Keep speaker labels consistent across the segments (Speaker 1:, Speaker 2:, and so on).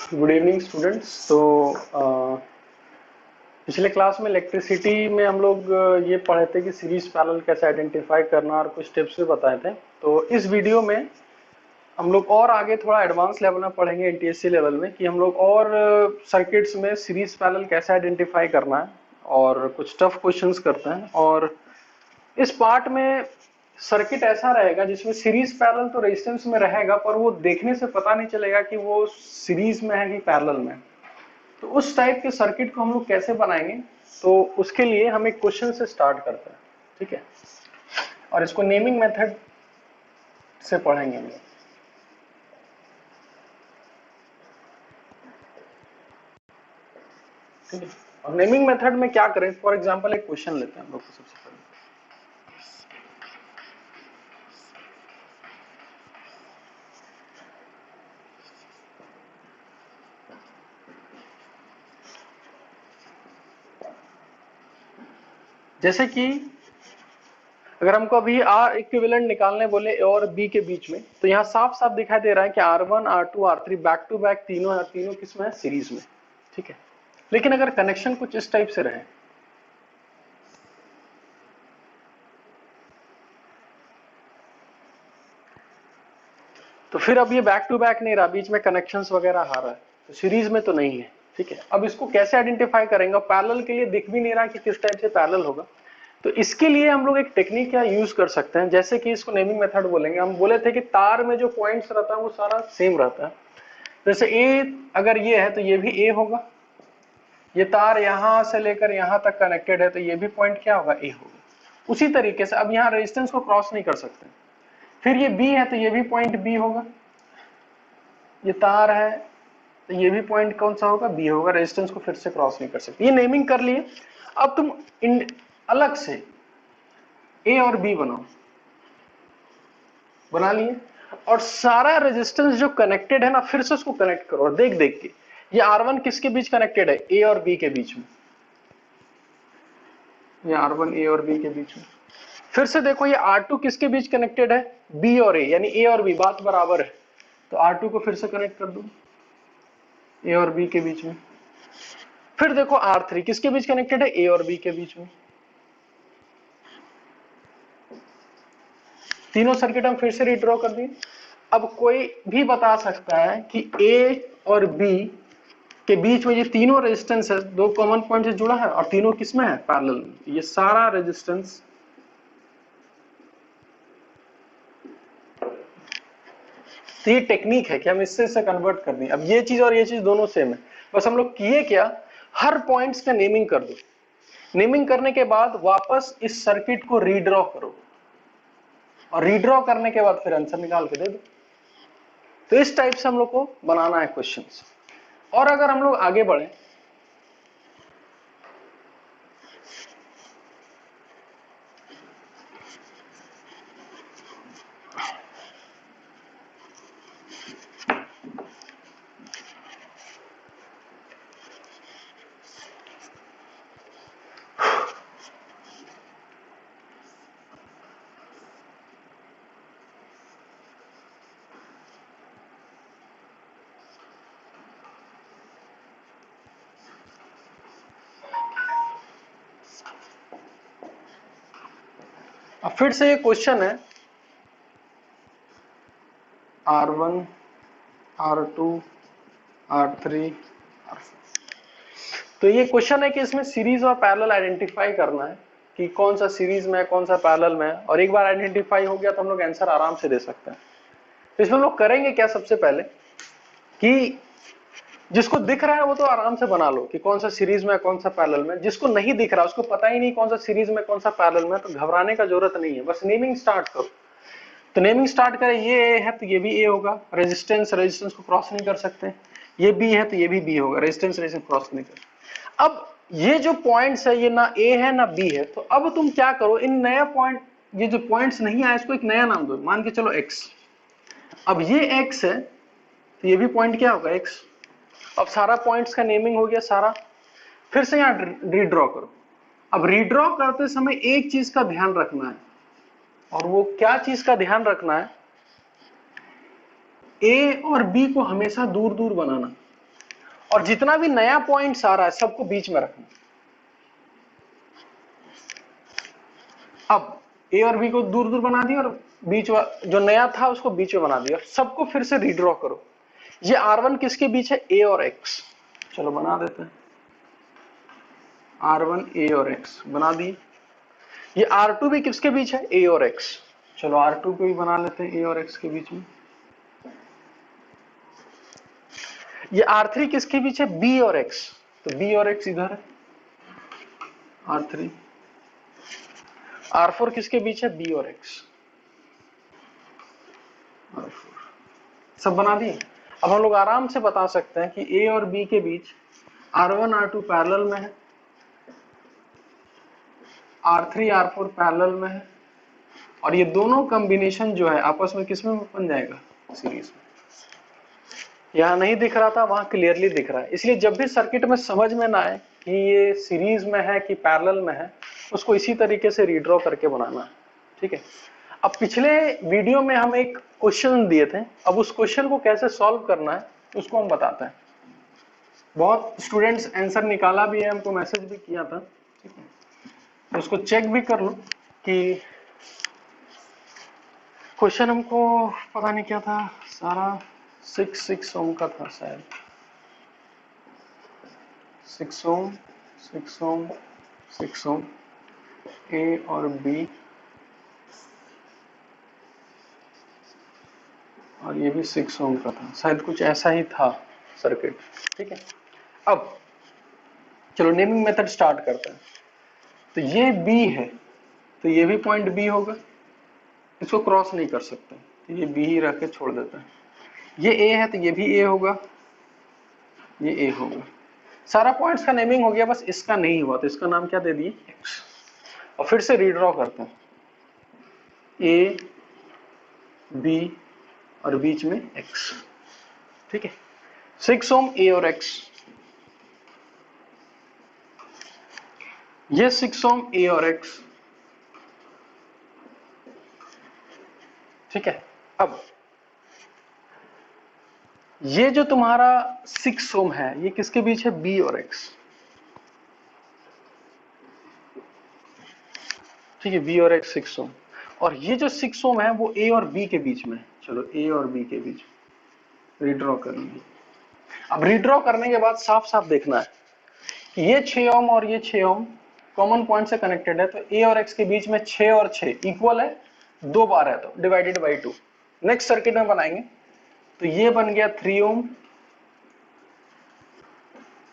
Speaker 1: Good evening students. तो पिछले class में इलेक्ट्रिसिटी में हम लोग ये पढ़े थे कि सीरीज पैरेलल कैसे आइडेंटिफाई करना और कुछ टिप्स भी बताए थे। तो इस वीडियो में हम लोग और आगे थोड़ा एडवांस लेवल में पढ़ेंगे, एनटीएससी लेवल में, कि हम लोग और सर्किट्स में सीरीज पैरेलल कैसे आइडेंटिफाई करना है और कुछ टफ क्वेश्चंस करते हैं। और इस पार्ट में सर्किट ऐसा रहेगा जिसमें सीरीज पैरेलल तो रेजिस्टेंस में रहेगा, पर वो देखने से पता नहीं चलेगा कि वो सीरीज में है कि पैरेलल में। तो उस टाइप के सर्किट को हम लोग कैसे बनाएंगे, तो उसके लिए हम एक क्वेश्चन से स्टार्ट करते हैं, ठीक है। और इसको नेमिंग मेथड से पढ़ेंगे हम लोग, ठीक है। और नेमिंग मेथड में क्या करें, फॉर एग्जांपल एक क्वेश्चन लेते हैं हम लोग सबसे पहले। जैसे कि अगर हमको अभी आर इक्विवेलेंट निकालने बोले ए और बी के बीच में, तो यहाँ साफ साफ दिखाई दे रहा है कि R1 R2 R3 back to back तीनों है, तीनों किसमें है, सीरीज में, ठीक है। लेकिन अगर कनेक्शन कुछ इस टाइप से रहे, तो फिर अब ये बैक टू बैक नहीं रहा, बीच में कनेक्शंस वगैरह आ रहा है, तो सीरीज में तो नहीं है, ठीक है। अब इसको कैसे आइडेंटिफाई करेंगे, पैरेलल के लिए दिख भी नहीं रहा कि किस टाइप से पैरेलल होगा। तो इसके लिए हम लोग एक टेक्निक क्या यूज कर सकते हैं, जैसे कि इसको नेमिंग मेथड बोलेंगे। हम बोले थे कि तार में जो पॉइंट्स रहता है वो सारा सेम रहता है। जैसे ए अगर ये है तो ये भी ए होगा, ये तार यहां से लेकर यहां तक कनेक्टेड है तो ये भी पॉइंट क्या होगा, ए होगा। उसी तरीके से अब यहाँ रेजिस्टेंस को क्रॉस नहीं कर सकते। फिर ये बी है तो ये भी पॉइंट बी होगा, ये तार है तो ये भी पॉइंट कौन सा होगा, बी होगा। रेजिस्टेंस को फिर से क्रॉस नहीं कर सकते। ये नेमिंग कर लिए। अब तुम अलग से ए और बी बनाओ, बना लिए, और सारा रेजिस्टेंस जो कनेक्टेड है ना, फिर से उसको कनेक्ट करो और देख देख के ये R1 किसके बीच कनेक्टेड है, ए और बी के बीच में। ये R1 ए और बी के बीच में। फिर से देखो ये R2 किसके बीच कनेक्टेड है, बी और ए, यानी ए और बी बात बराबर है, तो R2 को फिर से कनेक्ट कर दो ए और बी के बीच में। फिर देखो R3 किसके बीच कनेक्टेड है, ए और बी के बीच में। तीनों सर्किट हम फिर से रिड्रॉ कर दिए। अब कोई भी बता सकता है कि ए और बी के बीच में ये तीनों रेजिस्टेंस है, दो कॉमन पॉइंट से जुड़ा है और तीनों किसमें है, पैरेलल में। ये सारा रेजिस्टेंस तो ये टेक्निक है कि हम इससे कन्वर्ट कर दें। अब ये चीज और ये चीज दोनों सेम है, बस हम लोग किए क्या, हर पॉइंट्स का नेमिंग कर दो। नेमिंग करने के बाद वापस इस सर्किट को रीड्रॉ करो और रीड्रॉ करने के बाद फिर आंसर निकाल के दे दो। तो इस टाइप से हम लोग को बनाना है क्वेश्चंस। और अगर हम लोग आगे बढ़े, अब फिर से ये क्वेश्चन है R1 R2 R3 R4। तो ये क्वेश्चन है कि इसमें सीरीज और पैरेलल आइडेंटिफाई करना है कि कौन सा सीरीज में है कौन सा पैरेलल में है। और एक बार आइडेंटिफाई हो गया तो हम लोग आंसर आराम से दे सकते हैं। तो इसमें हम लोग करेंगे क्या, सबसे पहले कि जिसको दिख रहा है वो तो आराम से बना लो कि कौन सा सीरीज में है कौन सा पैरेलल में। जिसको नहीं दिख रहा, उसको पता ही नहीं कौन सा सीरीज में कौन सा पैरेलल में, तो घबराने का जरूरत नहीं है, बस नेमिंग स्टार्ट करो। तो नेमिंग स्टार्ट करें, ये ए है तो ये भी ए होगा, रेजिस्टेंस को क्रॉस नहीं कर सकते। ये बी है तो ये भी बी होगा, रेजिस्टेंस क्रॉस नहीं कर। अब ये जो पॉइंट्स है ये ना ए है ना बी है, तो अब तुम क्या करो, इन नया पॉइंट, ये जो पॉइंट्स नहीं आए इसको एक नया नाम दो, मान के चलो एक्स। अब ये एक्स है तो ये भी पॉइंट क्या होगा, एक्स। अब सारा पॉइंट्स का नेमिंग हो गया सारा। फिर से यहां रीड्रॉ करो। अब रीड्रॉ करते समय एक चीज का ध्यान रखना है, और वो क्या चीज का ध्यान रखना है, ए और बी को हमेशा दूर दूर बनाना। और जितना भी नया पॉइंट्स आ रहा है सबको बीच में रखना। अब ए और बी को दूर दूर बना दिया और बीच जो नया था उसको बीच में बना दिया, सबको फिर से रीड्रॉ करो। ये R1 किसके बीच है? ए और एक्स। चलो बना देते हैं, R1 ए और एक्स बना दिए। ये R2 भी किसके बीच है? ए और एक्स। चलो R2 को भी बना लेते हैं ए और एक्स के बीच में। ये R3 किसके बीच है? बी और एक्स, तो बी और एक्स इधर है R3। R4 किसके बीच है? बी और एक्स, R4। सब बना दिए। अब हम लोग आराम से बता सकते हैं कि ए और बी के बीच R1 R2 पैरेलल में है, R3 R4 पैरेलल में है, और ये दोनों कॉम्बिनेशन जो है आपस में किसमें बन जाएगा? सीरीज में। यहां नहीं दिख रहा था, वहां क्लियरली दिख रहा है। इसलिए जब भी सर्किट में समझ में ना आए कि ये सीरीज में है कि पैरेलल में है, उसको इसी तरीके से रीड्रॉ करके बनाना है। ठीक है। अब पिछले वीडियो में हम एक क्वेश्चन दिए थे, अब उस क्वेश्चन को कैसे सॉल्व करना है उसको हम बताते हैं। बहुत स्टूडेंट्स आंसर निकाला भी है, हमको मैसेज भी किया था। ठीक है, तो उसको चेक भी कर लो कि क्वेश्चन हमको पता नहीं क्या था, सारा 6 ओम का था शायद, 6 ओम 6 ओम 6 ओम, ए और बी, और ये भी 6 ओम का था शायद, कुछ ऐसा ही था सर्किट। ठीक है, अब चलो नेमिंग मेथड स्टार्ट करते हैं। तो ये बी है, तो ये भी पॉइंट बी होगा, इसको क्रॉस नहीं कर सकते, तो ये बी ही रख के छोड़ देते हैं। ये ए है तो ये भी ए होगा, ये ए होगा। सारा पॉइंट्स का नेमिंग हो गया, बस इसका नहीं हुआ, तो इसका नाम क्या दे दिए? एक्स। और फिर से रीड्रॉ करते हैं, ए बी और बीच में एक्स। ठीक है, 6 ओम ए और एक्स, ये 6 ओम ए और एक्स। ठीक है, अब ये जो तुम्हारा 6 ओम है ये किसके बीच है? बी और एक्स। ठीक है, बी और एक्स 6 ओम, और ये जो 6 ओम है वो ए और बी के बीच में है। चलो ए और बी के बीच रीड्रॉ कर लीजिए। अब रीड्रॉ करने के बाद साफ साफ देखना है कि ये 6 ओम और ये 6 ओम कॉमन पॉइंट से कनेक्टेड है, तो ए और एक्स के बीच में 6 और 6 इक्वल है, 2 बार है तो डिवाइडेड बाई 2। नेक्स्ट सर्किट में बनाएंगे, तो ये बन गया 3 ओम,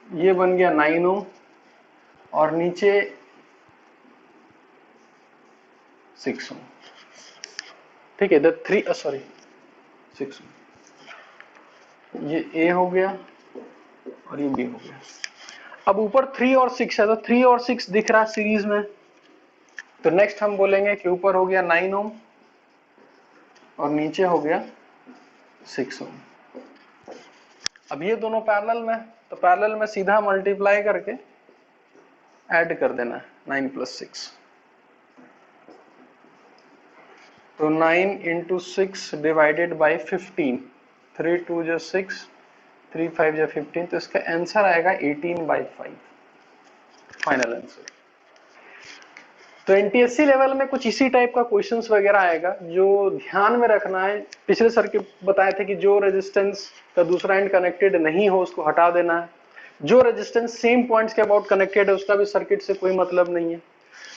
Speaker 1: ये बन गया 9 ओम, और नीचे 6 ओम। ठीक है, द 6 ओम, ये ए हो गया और ये बी हो गया। अब ऊपर 3 और 6 है, तो 3 और 6 दिख रहा है सीरीज में, तो नेक्स्ट हम बोलेंगे कि ऊपर हो गया 9 ओम और नीचे हो गया 6 ओम। अब ये दोनों पैरेलल में, तो पैरेलल में सीधा मल्टीप्लाई करके ऐड कर देना है 9 + 6, तो 9 × 6 डिवाइडेड बाई 15, 3 2 जो 6, 3 5 जो 15, तो इसका आंसर आएगा 18/5, फाइनल आंसर। तो एनटीएससी लेवल में कुछ इसी टाइप का क्वेश्चंस वगैरह आएगा, जो ध्यान में रखना है। पिछले सर्किट बताए थे कि जो रेजिस्टेंस का दूसरा एंड कनेक्टेड नहीं हो उसको हटा देना है, जो रेजिस्टेंस सेम पॉइंट्स के अबाउट कनेक्टेड है उसका भी सर्किट से कोई मतलब नहीं है।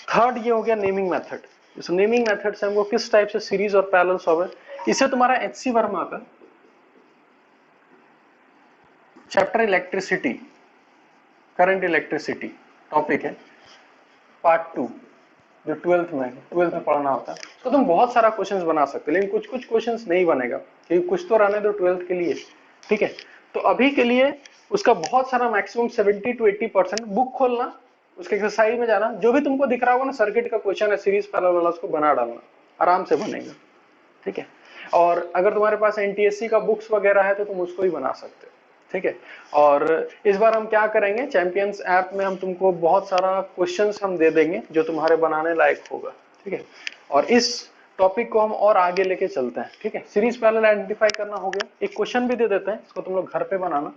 Speaker 1: थर्ड ये हो गया नेमिंग मेथड। इस नेमिंग मेथड से हमको किस टाइप से सीरीज और पैरेलल सॉल्व है, इससे तुम्हारा एचसी वर्मा का chapter electricity, current electricity topic है, पार्ट 2, जो 12th में पढ़ना होता है। तो तुम बहुत सारा क्वेश्चंस बना सकते हो, लेकिन कुछ कुछ क्वेश्चंस नहीं बनेगा, क्योंकि कुछ तो रहने दो 12th के लिए। ठीक है, तो अभी के लिए उसका बहुत सारा मैक्सिमम 70 to 80% बुक खोलना, उसके एक्सरसाइज में जाना, जो भी तुमको दिख रहा होगा ना सर्किट का क्वेश्चन है सीरीज पैरेलल वाला, उसको बना डालना, आराम से बनेगा। ठीक है, और अगर तुम्हारे पास एनटीएससी का बुक्स वगैरह है तो तुम उसको ही बना सकते हो। ठीक है, और इस बार हम क्या करेंगे, चैंपियंस ऐप में हम तुमको बहुत सारा क्वेश्चंस हम दे देंगे जो तुम्हारे बनाने लायक होगा। ठीक है, और इस टॉपिक को हम और आगे लेके चलते हैं। ठीक है, सीरीज पैरेलल आइडेंटिफाई करना हो गया, एक क्वेश्चन भी दे देते हैं, इसको तुम लोग घर पे बनाना।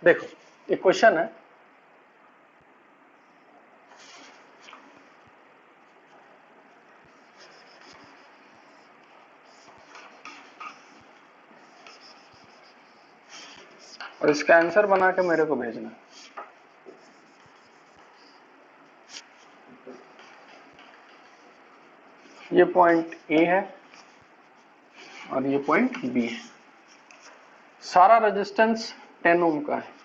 Speaker 1: देखो एक क्वेश्चन है, और इसका आंसर बना के मेरे को भेजना। ये पॉइंट ए है और ये पॉइंट बी है। सारा रेजिस्टेंस 10 ओम का है।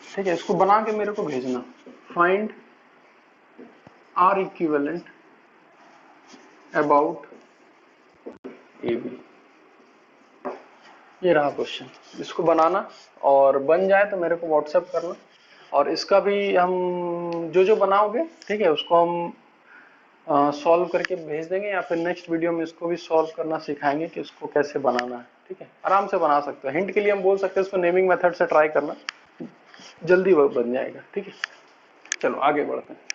Speaker 1: ठीक है, इसको बना के मेरे को भेजना। Find R equivalent about A B. ये रहा क्वेश्चन, इसको बनाना और बन जाए तो मेरे को व्हाट्सएप करना। और इसका भी हम जो जो बनाओगे, ठीक है, उसको हम सॉल्व करके भेज देंगे, या फिर नेक्स्ट वीडियो में इसको भी सॉल्व करना सिखाएंगे कि इसको कैसे बनाना है। ठीक है, आराम से बना सकते हो। हिंट के लिए हम बोल सकते हैं इसको नेमिंग मेथड से ट्राई करना, जल्दी वो बन जाएगा। ठीक है, चलो आगे बढ़ते हैं।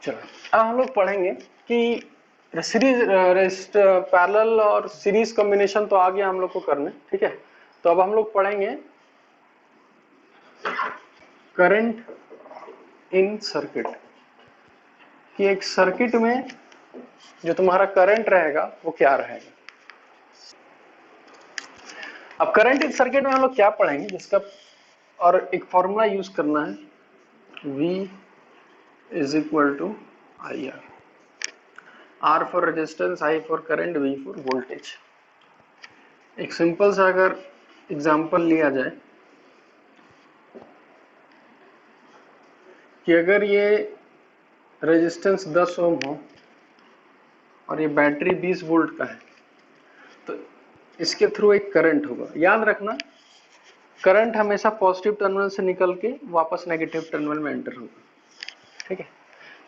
Speaker 1: चलो अब हम लोग पढ़ेंगे कि सीरीज रेस्ट पैरेलल और सीरीज कॉम्बिनेशन तो आ गया हम लोग को करने। ठीक है, तो अब हम लोग पढ़ेंगे करंट इन सर्किट, कि एक सर्किट में जो तुम्हारा करंट रहेगा वो क्या रहेगा। अब करंट इन सर्किट में हम लोग क्या पढ़ेंगे, जिसका और एक फॉर्मूला यूज करना है, V is equal to I R. R for resistance, I for current, V for voltage. एक सिंपल सा अगर एग्जांपल लिया जाए कि अगर ये रेजिस्टेंस 10 ओम हो और ये बैटरी 20 वोल्ट का है, तो इसके थ्रू एक करंट होगा। याद रखना, करंट हमेशा पॉजिटिव टर्मिनल से निकल के वापस नेगेटिव टर्मिनल में एंटर होगा। ठीक है,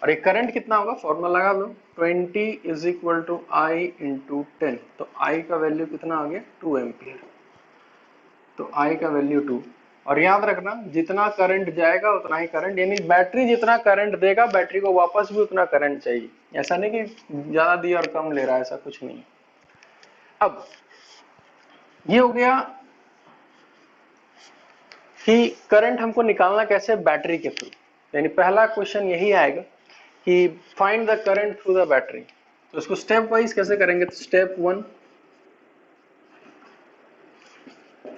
Speaker 1: और ये करंट कितना होगा, फॉर्मूला लगा लो, 20 is equal to I into 10। तो आई का वैल्यू कितना आ गया, 2 एम्पियर। तो आई का वैल्यू 2। और याद रखना, जितना करंट जाएगा उतना ही करंट, यानी बैटरी जितना करंट देगा बैटरी को वापस भी उतना करंट चाहिए। ऐसा नहीं कि ज्यादा दिया और कम ले रहा है, ऐसा कुछ नहीं। अब ये हो गया कि करंट हमको निकालना कैसे, बैटरी के थ्रू। यानी पहला क्वेश्चन यही आएगा कि find the current through the battery. तो इसको स्टेप वाइज कैसे करेंगे, तो स्टेप 1,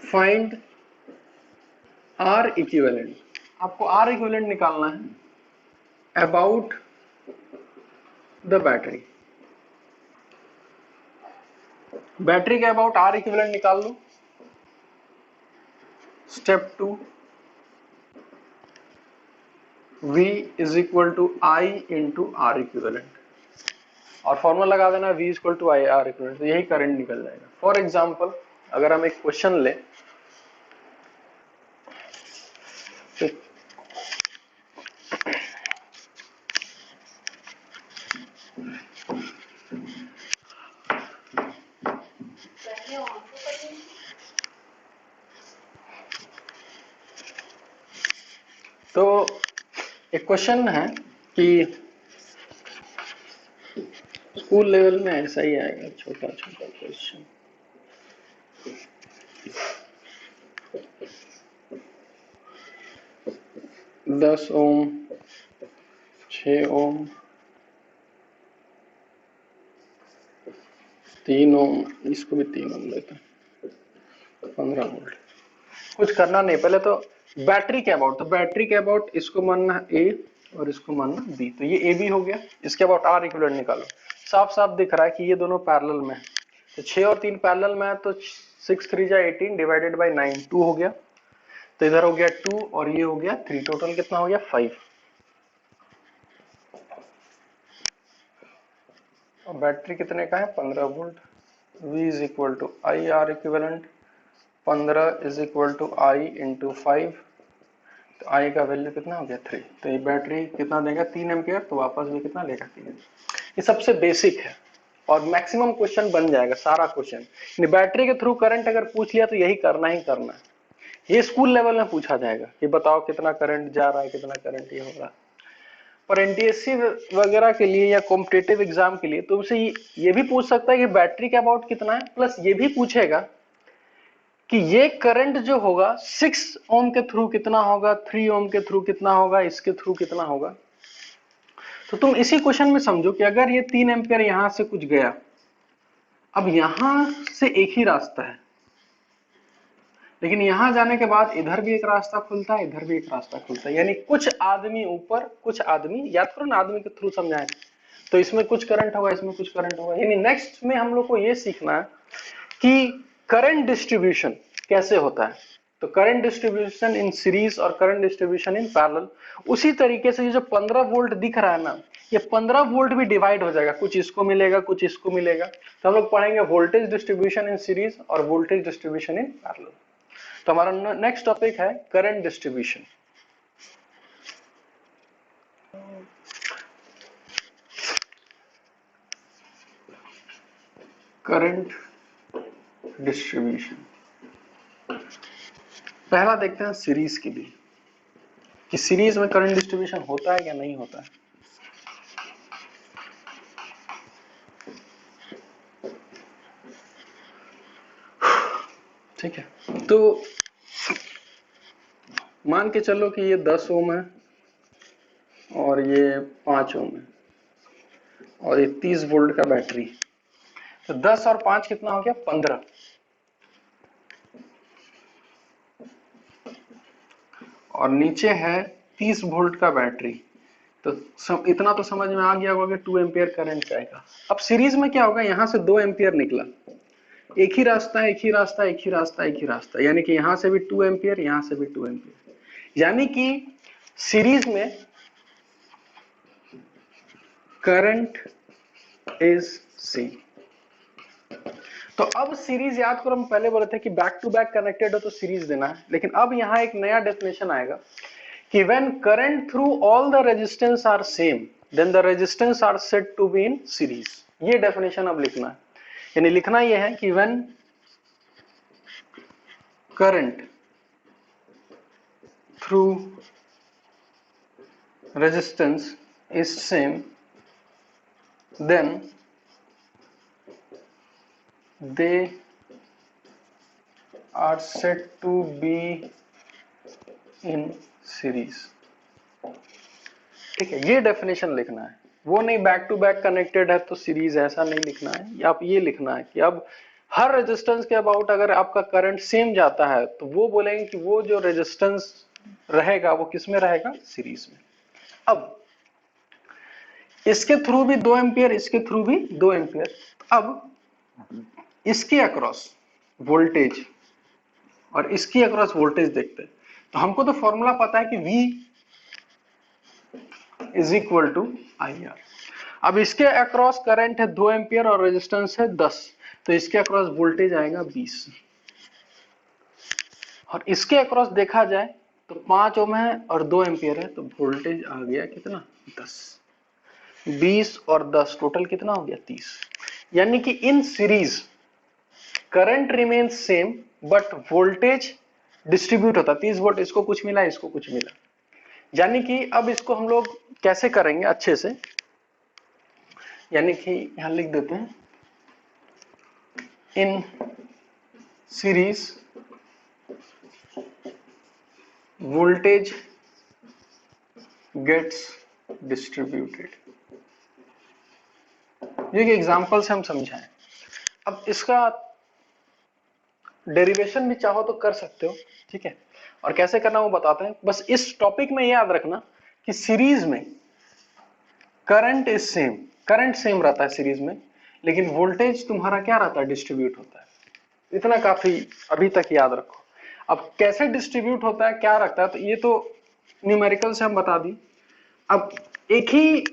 Speaker 1: फाइंड आर इक्विवेलेंट। आपको आर इक्विवेलेंट निकालना है अबाउट द बैटरी। बैटरी के अबाउट आर इक्विवेलेंट निकाल लो। Step 2, V is equal to I into R equivalent, और फॉर्मूला लगा देना V equal to I R equivalent, तो यही करंट निकल जाएगा। फॉर एग्जांपल अगर हम एक क्वेश्चन लें, तो एक क्वेश्चन है कि स्कूल लेवल में ऐसा ही आएगा, छोटा छोटा क्वेश्चन। दस ओम, 6 ओम, 3 ओम, इसको भी 3 ओम लेते हैं, 15 वोल्ट। कुछ करना नहीं, पहले तो बैटरी के अबाउट, तो बैटरी के अबाउट इसको मानना है ए और इसको मानना बी। तो ये ए बी हो गया। इसके अबाउट आर इक्विवेलेंट निकालो। साफ साफ दिख रहा है कि ये दोनों पैरेलल में है, तो 6 और 3 पैरेलल में है, तो 6 3 जा 18 डिवाइडेड बाय 9, 2 हो गया। तो इधर हो गया 2 और ये हो गया 3, टोटल कितना हो गया 5। और बैटरी कितने का है, 15 volt. V is equal to I R equivalent, 15 is equal to I into 5। तो आई का वैल्यू कितना हो गया 3। तो ये बैटरी कितना देगा 3 एम्पियर, तो वापस भी कितना लेगा 3। ये सबसे बेसिक है और मैक्सिमम क्वेश्चन बन जाएगा सारा क्वेश्चन। बैटरी के थ्रू करंट अगर पूछ लिया तो यही करना ही करना है। ये स्कूल लेवल में पूछा जाएगा कि बताओ कितना करंट जा रहा है, कितना करंट ये हो रहा है। पर एनटीएससी वगैरह के लिए या कॉम्पिटिटिव एग्जाम के लिए तुमसे ये भी पूछ सकता है कि बैटरी का अबाउट कितना है, प्लस ये भी पूछेगा कि ये करंट जो होगा 6 ओम के थ्रू कितना होगा, 3 ओम के थ्रू कितना होगा, इसके थ्रू कितना होगा। तो तुम इसी क्वेश्चन में समझो कि अगर ये 3 एम्पियर यहां से कुछ गया, अब यहां से एक ही रास्ता है, लेकिन यहां जाने के बाद इधर भी एक रास्ता खुलता है, इधर भी एक रास्ता खुलता है, यानी कुछ आदमी ऊपर कुछ आदमी, याद करो ना आदमी के थ्रू समझाएं, तो इसमें कुछ करंट होगा, इसमें कुछ करंट होगा। यानी नेक्स्ट में हम लोग को ये सीखना है कि करंट डिस्ट्रीब्यूशन कैसे होता है। तो करंट डिस्ट्रीब्यूशन इन सीरीज और करंट डिस्ट्रीब्यूशन इन पैरेलल, उसी तरीके से ये जो 15 वोल्ट दिख रहा है ना, ये 15 वोल्ट भी डिवाइड हो जाएगा, कुछ इसको मिलेगा कुछ इसको मिलेगा। तो हम लोग पढ़ेंगे वोल्टेज डिस्ट्रीब्यूशन इन सीरीज और वोल्टेज डिस्ट्रीब्यूशन इन पैरेलल। तो हमारा नेक्स्ट टॉपिक है करंट डिस्ट्रीब्यूशन। करंट डिस्ट्रीब्यूशन पहला देखते हैं सीरीज के लिए कि सीरीज में करंट डिस्ट्रीब्यूशन होता है या नहीं होता है। ठीक है, तो मान के चलो कि ये 10 ओम है और ये 5 ओम है और ये 30 वोल्ट का बैटरी। तो 10 और 5 कितना हो गया 15, और नीचे है 30 वोल्ट का बैटरी। तो इतना तो समझ में आ गया होगा कि 2 एम्पियर करंट जाएगा। अब सीरीज में क्या होगा, यहां से 2 एम्पियर निकला, एक ही रास्ता एक ही रास्ता एक ही रास्ता एक ही रास्ता, यानी कि यहां से भी 2 एम्पियर, यहां से भी 2 एम्पियर, यानी कि सीरीज में करंट इज सेम। तो अब सीरीज याद करो, हम पहले बोले थे कि बैक टू बैक कनेक्टेड हो तो सीरीज देना है, लेकिन अब यहां एक नया डेफिनेशन आएगा कि when current through all the resistance are same then the resistance are said to be in series. ये डेफिनेशन अब लिखना है, यानी लिखना यह है कि when current through resistance is same then they are said to be in series। ठीक है, ये डेफिनेशन लिखना है, वो नहीं बैक टू बैक कनेक्टेड है तो सीरीज, ऐसा नहीं लिखना है। आप ये लिखना है कि अब हर रेजिस्टेंस के अबाउट अगर आपका करंट सेम जाता है तो वो बोलेंगे कि वो जो रेजिस्टेंस रहेगा वो किस में रहेगा, सीरीज में। अब इसके थ्रू भी 2 एम्पियर, इसके थ्रू भी 2 एम्पियर। अब इसके अक्रॉस वोल्टेज और इसकी अक्रॉस वोल्टेज देखते हैं, तो हमको तो फॉर्मूला पता है कि V is equal to IR। अब इसके अक्रॉस करंट है 2 एम्पियर और रेजिस्टेंस है 10, तो इसके अक्रॉस वोल्टेज आएगा 20, और इसके अक्रॉस देखा जाए तो 5 ओम है और 2 एम्पियर है, तो वोल्टेज आ गया कितना 10। 20 और 10 टोटल कितना हो गया 30। यानी कि in series current remains same but voltage distribute होता, 30 वोल्ट इसको कुछ मिला इसको कुछ मिला। यानी कि अब इसको हम लोग कैसे करेंगे अच्छे से, यानी कि यहां लिख देते हैं in series voltage gets distributed. ये एग्जांपल से हम समझाएं। अब इसका डेरिवेशन भी चाहो तो कर सकते हो, ठीक है, और कैसे करना वो बताते हैं। बस इस टॉपिक में याद रखना कि सीरीज में current is same, current same रहता है सीरीज में, लेकिन वोल्टेज तुम्हारा क्या रहता है, डिस्ट्रीब्यूट होता है। इतना काफी अभी तक याद रखो। अब कैसे डिस्ट्रीब्यूट होता है, क्या रखता है, तो ये तो न्यूमेरिकल से हम बता दी। अब एक ही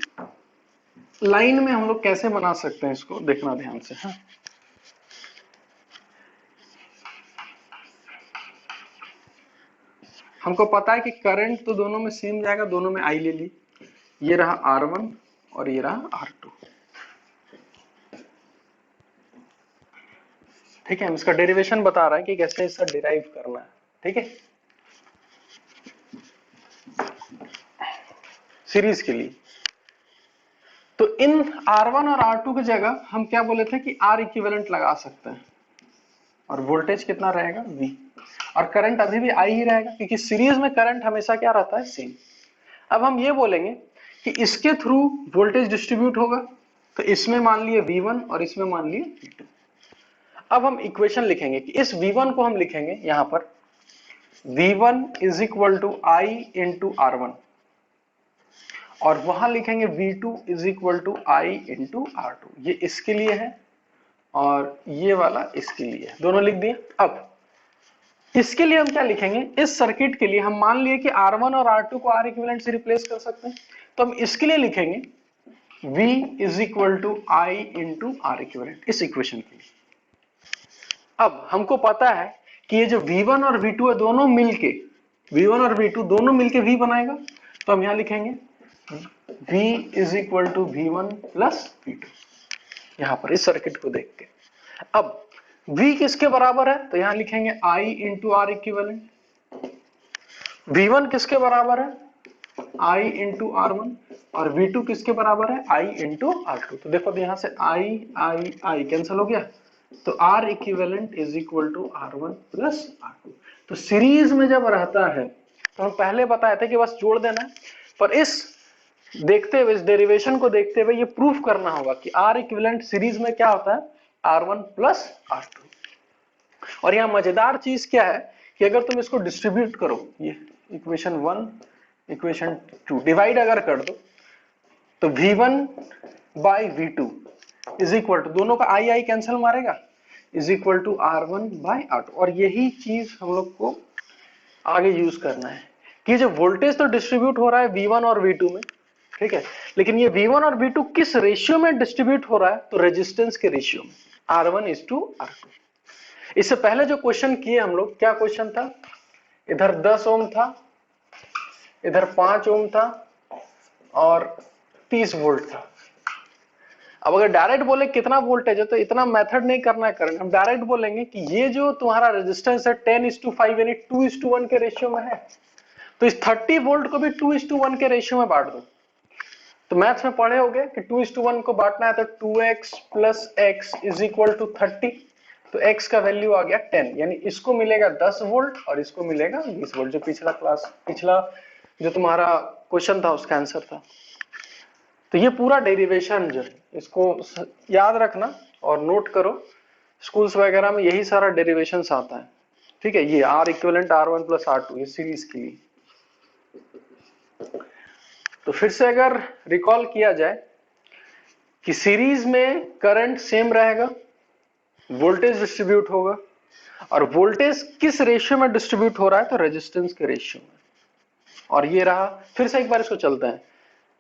Speaker 1: लाइन में हम लोग कैसे बना सकते हैं इसको देखना ध्यान से। हाँ, हमको पता है कि करंट तो दोनों में सेम जाएगा, दोनों में आई ले ली, ये रहा R1 और ये रहा R2। ठीक है, हम इसका डेरिवेशन बता रहे हैं कि कैसे इसका डिराइव करना है। ठीक है, सीरीज के लिए तो इन R1 और R2 की जगह हम क्या बोले थे कि R इक्विवेलेंट लगा सकते हैं, और वोल्टेज कितना रहेगा V, और करंट अभी भी I ही रहेगा क्योंकि सीरीज में करंट हमेशा क्या रहता है, सेम। अब हम ये बोलेंगे कि इसके थ्रू वोल्टेज डिस्ट्रीब्यूट होगा, तो इसमें मान लिए V1 और इसमें मान लिए V2। अब हम इक्वेशन लिखेंगे कि इस V1 को हम लिखेंगे यहां पर V1 is equal to I into R1, और वहां लिखेंगे V2 is equal to I into R2। ये इसके लिए है और ये वाला इसके लिए है, दोनों लिख दिए। अब इसके लिए हम क्या लिखेंगे, इस सर्किट के लिए हम मान लिए कि R1 और R2 को R इक्विवेलेंट से रिप्लेस कर सकते हैं, तो हम इसके लिए लिखेंगे V is equal to I into R equivalent, इस इक्वेशन के लिए। अब हमको पता है कि ये जो V1 और V2 है दोनों मिलके, V1 और V2 दोनों मिलके V बनाएगा, तो हम यहां लिखेंगे V is equal to V1 plus V2, यहां पर इस सर्किट को देख के। अब V किसके बराबर है, तो यहां लिखेंगे I into R equivalent. V1 किसके बराबर है, I इंटू R1, और V2 किसके बराबर है, I इंटू R2। तो देखो यहां से I कैंसिल हो गया, तो R equivalent is equal to R1 plus R2। तो सीरीज में जब रहता है तो हम पहले बताए थे कि बस जोड़ देना है, पर इस देखते हुए, इस डेरिवेशन को देखते हुए ये प्रूफ करना होगा कि R इक्विवेलेंट सीरीज में क्या होता है, R1 प्लस R2। और यहाँ मजेदार चीज क्या है कि अगर तुम इसको डिस्ट्रीब्यूट करो, ये इक्वेशन 1 इक्वेशन 2 डिवाइड अगर कर दो, तो V1 by V2 is equal to, दोनों का आई कैंसिल मारेगा, is equal to R1 by R2। और यही चीज हम लोग को आगे यूज करना है कि जो वोल्टेज तो डिस्ट्रीब्यूट हो रहा है V1 और V2 में, ठीक है, लेकिन ये V1 और V2 किस रेशियो में डिस्ट्रीब्यूट हो रहा है, तो रेजिस्टेंस के रेशियो में, R1 इज टू R2। इससे पहले जो क्वेश्चन किए हम लोग, क्या क्वेश्चन था, इधर 10 ओम था, इधर 5 ओम था और 30 वोल्ट था। अब अगर डायरेक्ट बोले कितना वोल्टेज है, तो इतना मेथड नहीं करना है करंट, हम डायरेक्ट बोलेंगे कि ये जो तुम्हारा रेजिस्टेंस है 10:5 यानी 2:1 के रेशियो में है, तो इस 30 वोल्ट को भी 2:1 के रेशियो में बांट दो। तो मैथ्स में पढ़े होगे कि 2:1 को बांटना है तो 2x plus x is equal to 30, तो x का वैल्यू आ गया 10, यानी इसको मिलेगा 10 वोल्ट और इसको मिलेगा 20 वोल्ट, जो पिछला जो तुम्हारा क्वेश्चन था उसका आंसर था। तो ये पूरा डेरिवेशन जो है इसको याद रखना और नोट करो, स्कूल्स वगैरह में यही सारा डेरिवेशन आता है। ठीक है, ये R equivalent R1 plus R2 ये सीरीज के लिए। तो फिर से अगर रिकॉल किया जाए कि सीरीज में करंट सेम रहेगा, वोल्टेज डिस्ट्रीब्यूट होगा, और वोल्टेज किस रेशियो में डिस्ट्रीब्यूट हो रहा है, तो रेजिस्टेंस के रेशियो में। और ये रहा, फिर से एक बार इसको चलते हैं,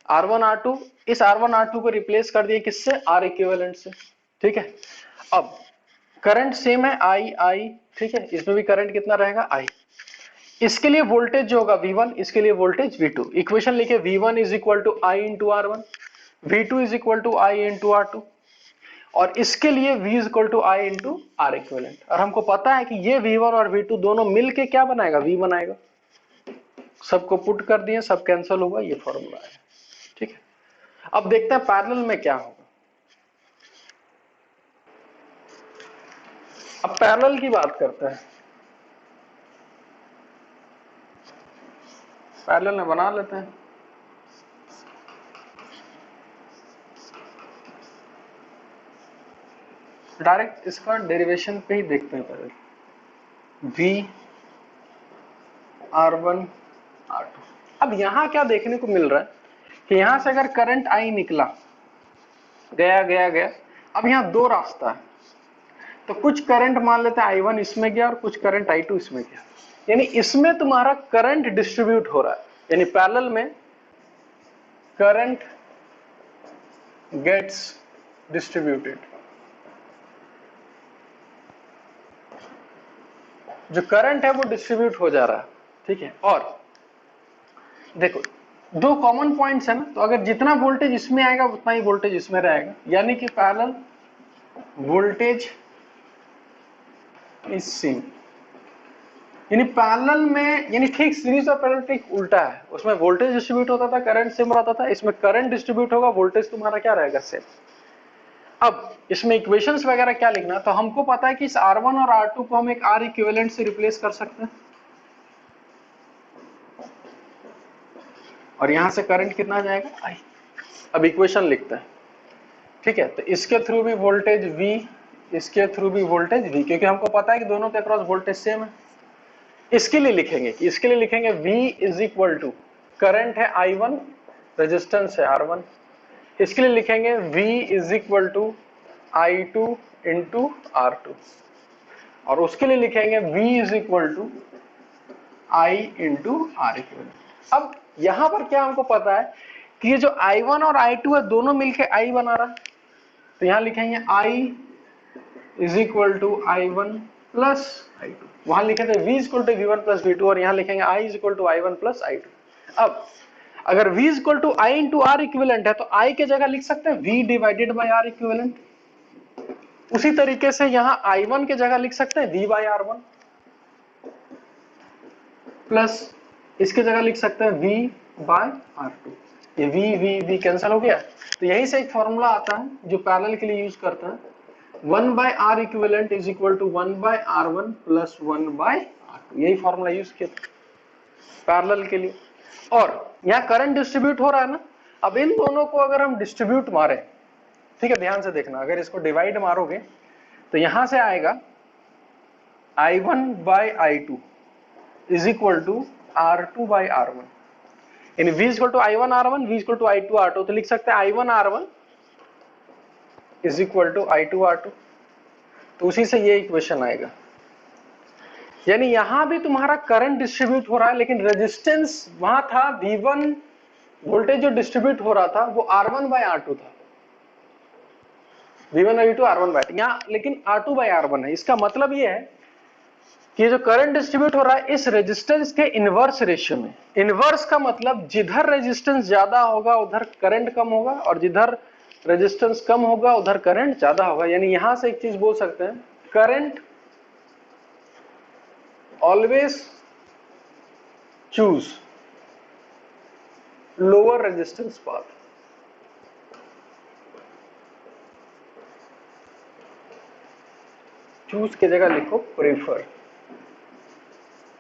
Speaker 1: R1 R2, इस R1 R2 को रिप्लेस कर दिए किससे, R इक्विवेलेंट से। ठीक है, अब करंट सेम है I, ठीक है, इसमें भी करंट कितना रहेगा I। इसके लिए वोल्टेज जो होगा V1, इसके लिए वोल्टेज V2। इक्वेशन लिखे V1 is equal to I into R1, V2 is equal to I into R2, और इसके लिए V is equal to I into R equivalent. और हमको पता है कि ये V1 और V2 दोनों मिलके क्या बनाएगा, V बनाएगा। सबको पुट कर दिए, सब कैंसिल होगा, ये फॉर्मूला है। ठीक है, अब देखते हैं पैरेलल में क्या होगा। अब पैरेलल की बात करते हैं, पैरेलल में बना लेते हैं। डायरेक्ट इसका डेरिवेशन पे ही देखते हैं पहले, V R1 R2। अब यहां क्या देखने को मिल रहा है कि यहां से अगर करंट I निकला, गया गया गया, अब यहां दो रास्ता है, तो कुछ करंट मान लेते हैं I1 इसमें गया और कुछ करंट I2 इसमें गया, यानी इसमें तुम्हारा करंट डिस्ट्रीब्यूट हो रहा है, यानी पैरेलल में करंट गेट्स डिस्ट्रीब्यूटेड। जो करंट है वो डिस्ट्रीब्यूट हो जा रहा है। ठीक है। और देखो दो कॉमन पॉइंट्स है ना, तो अगर जितना वोल्टेज इसमें आएगा उतना ही वोल्टेज इसमें रहेगा, यानी कि पैरेलल वोल्टेज इज सेम। यानी पैरेलल में, यानी ठीक सीरीज और पैरेलल ठीक उल्टा है, उसमें वोल्टेज डिस्ट्रीब्यूट होता था, करंट सेम रहता था, इसमें करंट डिस्ट्रीब्यूट होगा, वोल्टेज तुम्हारा क्या रहेगा, सेम। अब इसमें इक्वेशंस वगैरह क्या लिखना, तो हमको पता है कि इस R1 और R2 को हम एक R इक्विवेलेंट से रिप्लेस कर सकते हैं, और यहां से करंट कितना जाएगा, I। अब इक्वेशन लिखते हैं, ठीक है। तो इसके थ्रू भी वोल्टेज V, इसके थ्रू भी वोल्टेज V, क्योंकि हमको पता है कि दोनों के अक्रॉस वोल्टेज सेम है। इसके लिए लिखेंगे V is equal to, current है I1, रेजिस्टेंस है R1, इसके लिए लिखेंगे V is equal to I2 into R2, और उसके लिए लिखेंगे V is equal to I into R equivalent. अब यहां पर क्या हमको पता है कि ये जो I1 और I2 है दोनों मिलके I बना रहा है, तो यहां लिखेंगे I is equal to I1 plus I2, वहां लिखे थे V is equal to V1 plus V2, और यहां लिखेंगे I is equal to I1 plus I2। अब अगर V is equal to I into R equivalent है तो I के जगह लिख सकते हैं V divided by R equivalent. उसी तरीके से यहां I1 के जगह लिख सकते हैं V बाय R1, प्लस इसके जगह लिख सकते हैं V बाय R2। ये V कैंसिल हो गया। तो यही से एक फॉर्मूला आता है जो पैरेलल के लिए यूज करता है, 1 by R equivalent is equal to 1 by R1 plus 1 by R2। यही फॉर्मूला यूज किया पैरेलल के लिए। और यहाँ करंट डिस्ट्रीब्यूट हो रहा है ना, अब इन दोनों को अगर हम डिस्ट्रीब्यूट मारे, ठीक है, ध्यान से देखना, अगर इसको डिवाइड मारोगे तो यहां से आएगा I1 by I2 is equal to R2 by R1, यानी V is equal to I1 R1, V is equal to I2 R2, तो लिख सकते हैं I1 R1 is equal to I2 R2, तो उसी से ये इक्वेशन आएगा। यानी यहां भी तुम्हारा करंट डिस्ट्रीब्यूट हो रहा है, लेकिन रेजिस्टेंस वहां था V1, वोल्टेज जो डिस्ट्रीब्यूट हो रहा था वो R1 बाय R2 था, V1 और V2 R1 बाय, यहाँ लेकिन R2 बाय R1 है। इसका मतलब ये है कि जो करंट डिस्ट्रीब्यूट हो रहा है इस रेजिस्टेंस के इनवर्स रेशियो में। इनवर्स का मतलब जिधर रेजिस्टेंस ज्यादा होगा उधर करंट कम होगा, और जिधर रेजिस्टेंस कम होगा उधर करंट ज्यादा होगा। यानी यहां से एक चीज बोल सकते हैं, current always choose lower resistance path. Choose की जगह लिखो प्रेफर,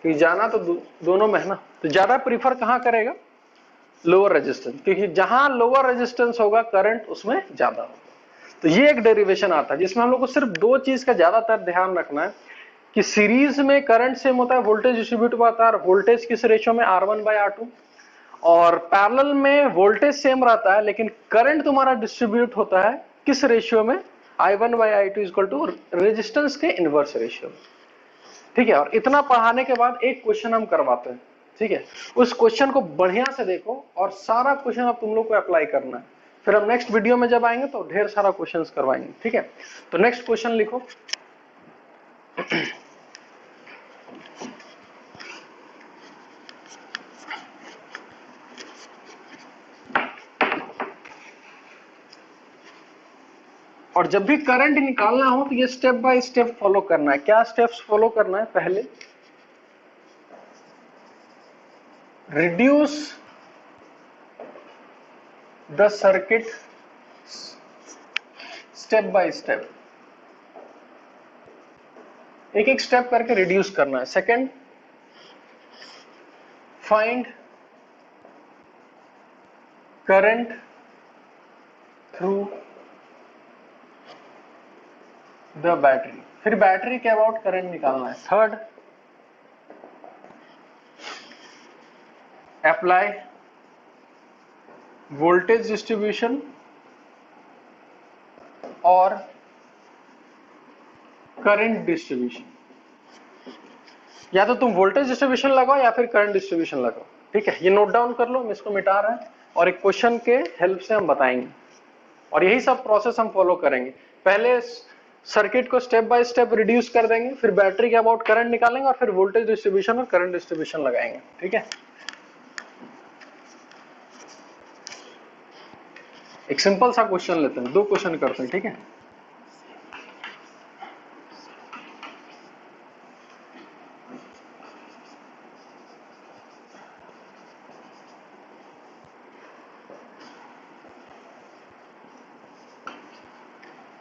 Speaker 1: कि जाना तो दोनों में है ना, तो ज्यादा प्रीफर कहां करेगा, लोअर रेजिस्टेंस, क्योंकि जहां लोअर रेजिस्टेंस होगा करंट उसमें ज्यादा होगा। तो ये एक डेरिवेशन आता है जिसमें हम लोग को सिर्फ दो चीज का ज्यादातर ध्यान रखना है, कि सीरीज में करंट सेम होता है, वोल्टेज डिस्ट्रीब्यूट होता है, वोल्टेज किस रेशियो में, R1 बाय R2, और पैरेलल में वोल्टेज सेम रहता है लेकिन करंट तुम्हारा डिस्ट्रीब्यूट होता है किस रेशियो में, I1 by I2 equal to resistance के इनवर्स रेशियो में। ठीक है, और इतना पढ़ाने के बाद एक क्वेश्चन हम करवाते हैं, ठीक है, उस क्वेश्चन को बढ़िया से देखो और सारा क्वेश्चन अब तुम लोग को अप्लाई करना है। फिर हम नेक्स्ट वीडियो में जब आएंगे तो ढेर सारा क्वेश्चंस करवाएंगे, ठीक है। तो नेक्स्ट क्वेश्चन लिखो। और जब भी करंट निकालना हो तो ये स्टेप बाय स्टेप फॉलो करना है। क्या स्टेप्स फॉलो करना है, पहले reduce the circuit step by step, एक एक स्टेप करके रिड्यूस करना है। Second, find current through the battery, फिर बैटरी के अबाउट करंट निकालना है। थर्ड, अप्लाई वोल्टेज डिस्ट्रीब्यूशन और करंट डिस्ट्रीब्यूशन, या तो तुम वोल्टेज डिस्ट्रीब्यूशन लगाओ या फिर करंट डिस्ट्रीब्यूशन लगाओ, ठीक है। ये नोट डाउन कर लो, हम इसको मिटा रहे हैं और एक क्वेश्चन के हेल्प से हम बताएंगे, और यही सब प्रोसेस हम फॉलो करेंगे। पहले सर्किट को स्टेप बाय स्टेप रिड्यूस कर देंगे, फिर बैटरी के अबाउट करंट निकालेंगे और फिर वोल्टेज डिस्ट्रीब्यूशन और करंट डिस्ट्रीब्यूशन लगाएंगे। ठीक है, एक सिंपल सा क्वेश्चन लेते हैं, 2 क्वेश्चन करते हैं। ठीक है,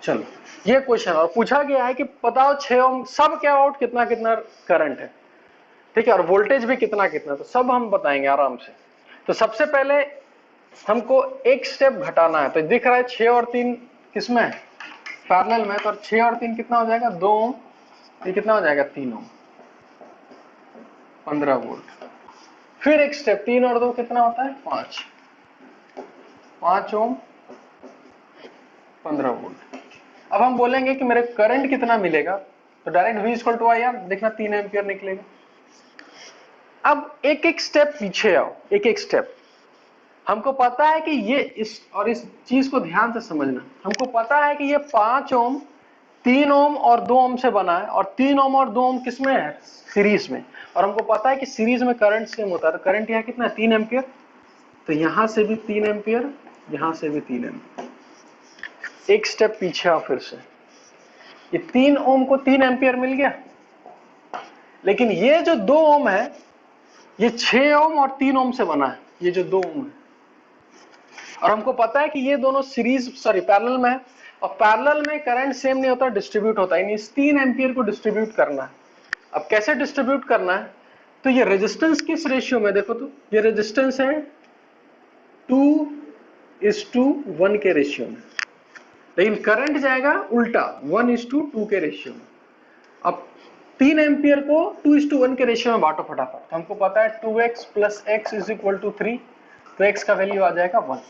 Speaker 1: चलो ये क्वेश्चन और पूछा गया है कि बताओ 6 ओम सब के अबाउट कितना कितना करंट है। ठीक है, और वोल्टेज भी कितना कितना, तो सब हम बताएंगे आराम से। तो सबसे पहले हमको एक स्टेप घटाना है, तो दिख रहा है 6 और 3 किसमें है, पैरेलल में, तो 6 और 3 कितना हो जाएगा, 2 ओम, ये कितना हो जाएगा, 3 ओम, 15 वोल्ट। फिर एक स्टेप 3 और 2 कितना होता है, 5 ओम, 15 वोल्ट। अब हम बोलेंगे कि मेरे करंट कितना मिलेगा, तो direct V equal to I R, देखना 3 एम्पियर निकलेगा। अब एक एक स्टेप पीछे आओ, एक एक स्टेप। हमको पता है कि ये इस चीज को ध्यान से समझना, हमको पता है कि ये 5 ओम 3 ओम और 2 ओम से बना है, और 3 ओम और 2 ओम किसमें है, सीरीज में, और हमको पता है कि सीरीज में करंट सेम होता है, तो करंट यहाँ कितना है, 3 एम्पियर, तो यहां से भी 3 एम्पियर, यहां से भी 3 एम्पियर। एक स्टेप पीछे आओ फिर से, ये 3 ओम को 3 एम्पियर मिल गया, लेकिन ये जो 2 ओम है ये 6 ओम और 3 ओम से बना है, ये जो 2 ओम है, और हमको पता है कि ये दोनों पैरेलल में है, और पैरेलल में करंट सेम नहीं होता, डिस्ट्रीब्यूट होता है, इस 3 एम्पियर को डिस्ट्रीब्यूट करना है। अब कैसे डिस्ट्रीब्यूट करना है, तो ये रेजिस्टेंस किस रेशियो में, देखो तो ये रेजिस्टेंस है 2:1 के रेशियो में, लेकिन करंट जाएगा उल्टा 1:2 के रेशियो में। अब 3 एम्पियर को 2:1 के रेशियो में बांटो फटाफट, तो हमको पता है 2x + x = 3, तो x का वैल्यू आ जाएगा 1।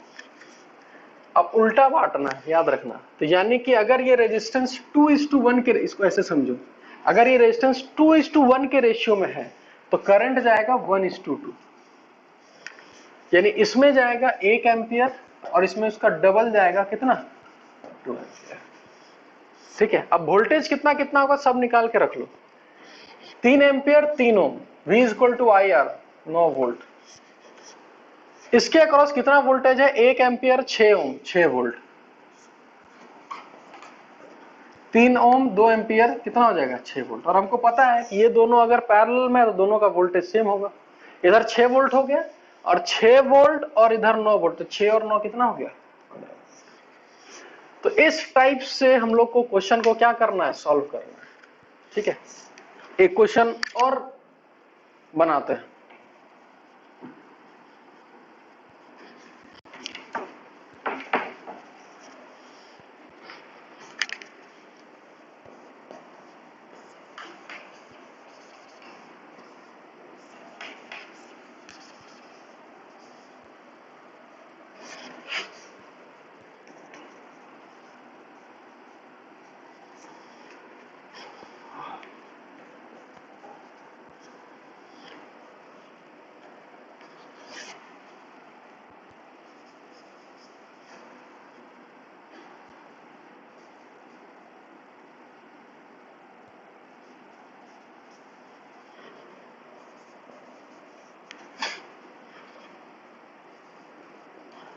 Speaker 1: अब उल्टा बांटना है, याद रखना, तो यानी कि अगर ये रेजिस्टेंस 2:1 के, इसको ऐसे समझो, अगर ये रेजिस्टेंस 2:1 के रेशियो में है तो करंट जाएगा 1:2, यानी इसमें जाएगा 1 एम्पियर और इसमें उसका डबल जाएगा कितना, 2 एम्पियर। ठीक है, अब वोल्टेज कितना कितना होगा सब निकाल के रख लो, 3 एम्पियर 3 ओम, V = IR 9 वोल्ट, इसके अक्रॉस कितना वोल्टेज है, 1 एम्पियर 6 ओम 6 वोल्ट, 3 ओम 2 एम्पियर कितना हो जाएगा, 6 वोल्ट। और हमको पता है कि ये दोनों अगर पैरेलल में है तो दोनों का वोल्टेज सेम होगा, इधर 6 वोल्ट हो गया और 6 वोल्ट और इधर 9 वोल्ट, तो 6 और 9 कितना हो गया, 15। तो इस टाइप से हम लोग को क्वेश्चन को क्या करना है, सॉल्व करना है। ठीक है, एक क्वेश्चन और बनाते हैं।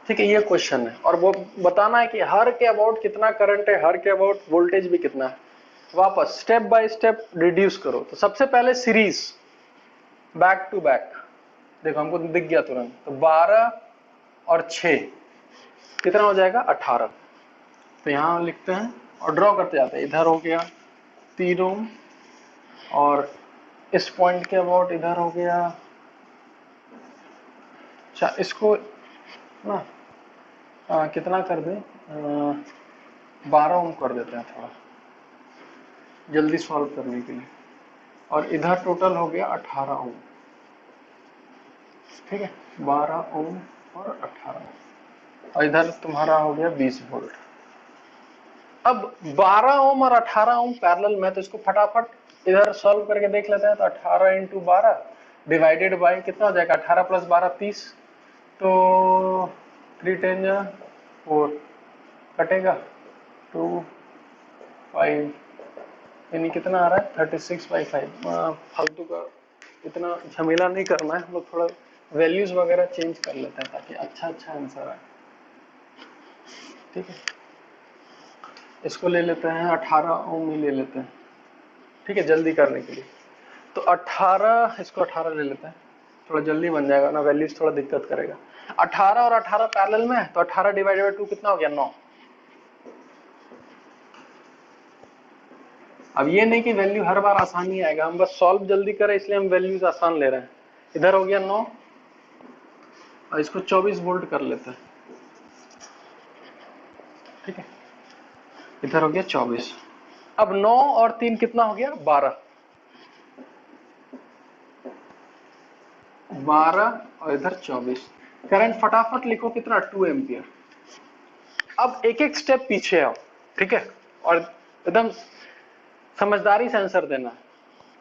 Speaker 1: ठीक है, ये क्वेश्चन है और वो बताना है कि हर के अबाउट कितना करंट है, हर के अबाउट वोल्टेज भी कितना है। वापस स्टेप बाय स्टेप रिड्यूस करो, तो सबसे पहले सीरीज बैक टू बैक, देखो हमको दिख गया तुरंत, तो 12 और 6 कितना हो जाएगा, 18। तो यहां लिखते हैं और ड्रॉ करते जाते हैं, इधर हो गया 3 ओम और इस पॉइंट के अबाउट इधर हो गया, अच्छा इसको ना कितना कर दें, 12 ओम कर देते हैं थोड़ा जल्दी सॉल्व करने के लिए, और इधर टोटल हो गया 18 ओम। ठीक है, 12 ओम और 18 ओम, और इधर तुम्हारा हो गया 20 वोल्ट। अब 12 ओम और 18 ओम पैरेलल में, तो इसको फटाफट इधर सॉल्व करके देख लेते हैं, तो 18 × 12 डिवाइडेड बाय कितना हो जाएगा, 18 + 12 30, तो 3 × 10 = 4 कटेगा, 2 5 यानी कितना आ रहा है 36/5। फालतू का इतना झमेला नहीं करना है, हम लोग थोड़ा वैल्यूज वगैरह चेंज कर लेते हैं ताकि अच्छा आंसर आए। ठीक है, इसको ले लेते हैं 18 ओम ही ले लेते हैं। ठीक है, जल्दी करने के लिए। तो 18, इसको 18 ले लेते हैं, थोड़ा जल्दी बन जाएगा ना, वैल्यूज थोड़ा दिक्कत करेगा। 18 और 18 पैरेलल में है, तो 18 डिवाइडेड बाई 2 कितना हो गया 9। अब ये नहीं कि वैल्यू हर बार आसान ही आएगा, हम बस सॉल्व जल्दी करें इसलिए हम वैल्यूज आसान ले रहे हैं। इधर हो गया 9 और इसको 24 वोल्ट कर लेते हैं। ठीक है, इधर हो गया 24। अब 9 और 3 कितना हो गया 12। 12 और इधर 24। करंट फटाफट लिखो कितना 2 एम्पियर। अब एक एक स्टेप पीछे आओ। ठीक है, और एकदम समझदारी से आंसर देना।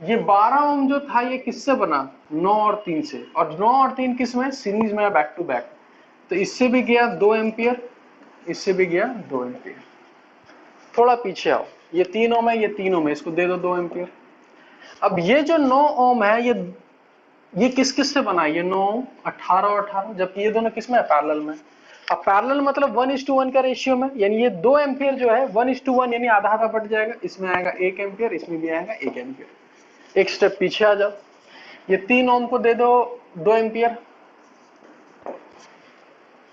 Speaker 1: ये 12 ओम जो था ये किससे बना 9 और 3 से, और 9 और 3 किस में सीरीज में बैक टू बैक, तो इससे भी गया 2 एम्पियर, इससे भी गया 2 एम्पियर। थोड़ा पीछे आओ, ये 3 ओम है, ये 3 ओम है, इसको दे दो 2 एम्पियर। अब ये जो 9 ओम है ये किस किस से बना, ये 9 18 और 18, जबकि ये दोनों किस में है पैरेलल में। अब पैरेलल मतलब 1:1 का रेशियो में, यानी ये 2 एम्पियर जो है 1:1 यानी आधा आधा बट जाएगा, इसमें आएगा 1 एम्पियर, इसमें भी आएगा 1 एम्पियर। एक स्टेप पीछे आ जाओ, ये 3 ओम को दे दो 2 एम्पियर,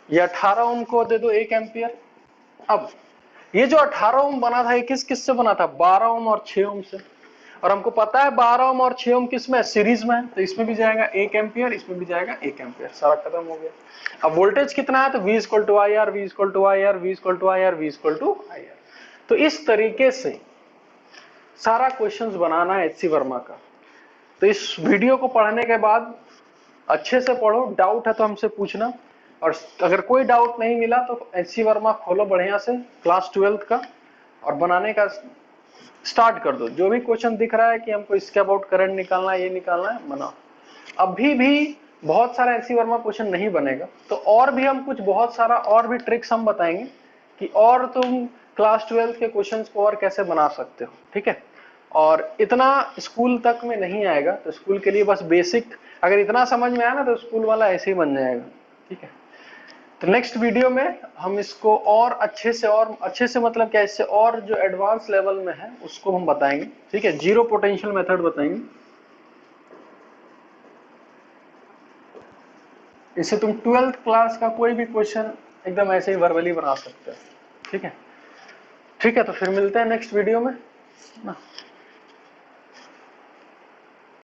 Speaker 1: ये 18 ओम को दे दो 1 एम्पियर। अब ये जो 18 ओम बना था ये किस किस से बना था 12 ओम और 6 ओम से, और हमको पता है 12 ओम और 6 ओम किस में सीरीज में है, तो इसमें भी जाएगा 1 एम्पियर, इसमें भी जाएगा 1 एम्पियर, सारा खत्म हो गया। अब वोल्टेज कितना है, तो V = IR, V = IR, V = IR, V = IR। तो इस तरीके से सारा क्वेश्चंस बनाना है HC वर्मा का। तो इस वीडियो को पढ़ने के बाद अच्छे से पढ़ो, डाउट है तो हमसे पूछना, और अगर कोई डाउट नहीं मिला तो HC वर्मा खोलो बढ़िया से क्लास 12th का और बनाने का स्टार्ट कर दो। जो भी क्वेश्चन दिख रहा है कि हमको इसके अबाउट करंट निकालना है, ये निकालना है, बनाओ। अभी भी बहुत सारा HC वर्मा क्वेश्चन नहीं बनेगा, तो और भी हम कुछ बहुत सारा और भी ट्रिक्स हम बताएंगे कि और तुम क्लास 12 के क्वेश्चंस को और कैसे बना सकते हो। ठीक है, और इतना स्कूल तक में नहीं आएगा, तो स्कूल के लिए बस बेसिक अगर इतना समझ में आया ना तो स्कूल वाला ऐसे ही बन जाएगा। ठीक है, तो नेक्स्ट वीडियो में हम इसको और अच्छे से मतलब क्या, इससे और जो एडवांस लेवल में है उसको हम बताएंगे। ठीक है, जीरो पोटेंशियल मेथड बताएंगे, इससे तुम 12th क्लास का कोई भी क्वेश्चन एकदम ऐसे ही वर्बली बना सकते हो। ठीक है, ठीक है, तो फिर मिलते हैं नेक्स्ट वीडियो में ना।